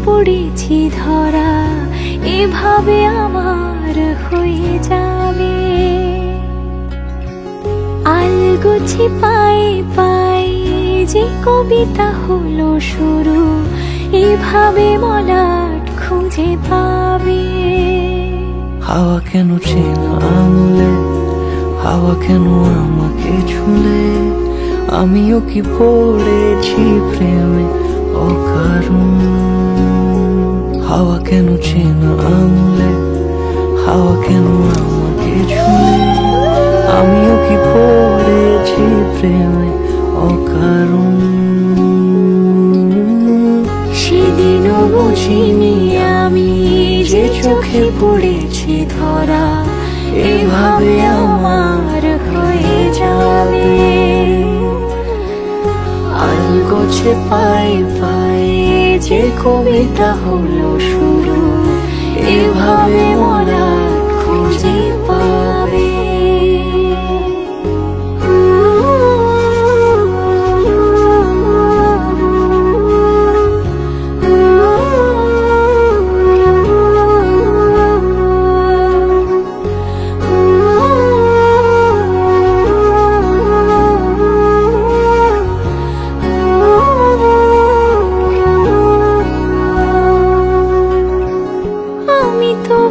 পড়েছি ধরা, এভাবে আমার হয়ে যাবে। আলগোছে পায়ে পায়ে যে কবিতা হলো শুরু, এভাবে মলাট খুঁজে পাবে। হাওয়া কেন চেনা আঙুলে, হাওয়া কেন আমাকে ছুলে, আমিও কি পড়েছি প্রেমে অকারণ। হাওয়া কেন চেনা আঙুলে, হাওয়া কেন আমাকে ছুলে, আমিও কি পড়েছি প্রেমে অকারণ। সেদিনও বুঝিনি আমি যে চোখে পড়েছি ধরা, এভাবে আমার হয়ে যাবে। আলগোছে পায়ে পায়ে যে কবিতা হলো শুরু, এভাবে মলাট খুঁজে পাবে।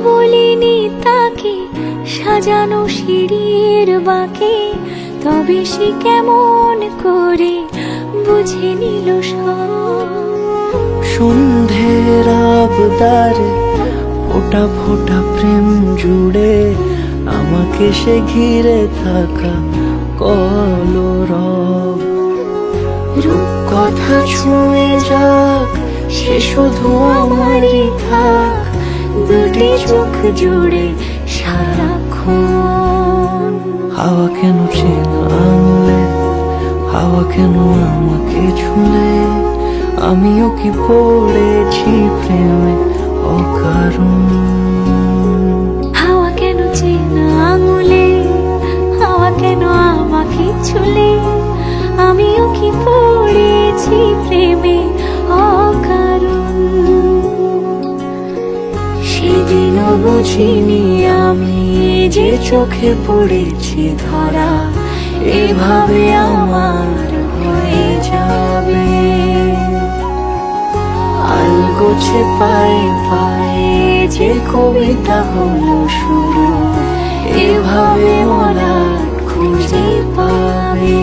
বলিনি তাকে সাজানো সিঁড়ির বাঁকে, তবে সে কেমন করে বুঝে নিল সব। সন্ধ্যের আবদারে ফোঁটা ফোঁটা প্রেম জুড়ে, আমাকে সে ঘিরে থাকা কলরব। রূপকথা ছুঁয়ে যাক, সে শুধু আমারই থাক, দুটি চোখ জুড়ে সারাক্ষণ। হাওয়া কেন চেনা আঙুলে, হাওয়া কেন আমাকে ছুলে, আমিও কি পড়েছি প্রেমে অকারণ। হাওয়া কেন চেনা আঙুলে, হাওয়া কেন আমাকে ছুলে, আমিও কি পড়েছি প্রেমে অকারণ। সেদিনও বুঝিনি আমি যে চোখে পড়েছি ধরা, এভাবে আমার হয়ে যাবে। আলগোছে পায়ে পায়ে যে কবিতা হলো শুরু, এভাবে মলাট খুঁজে পাবে।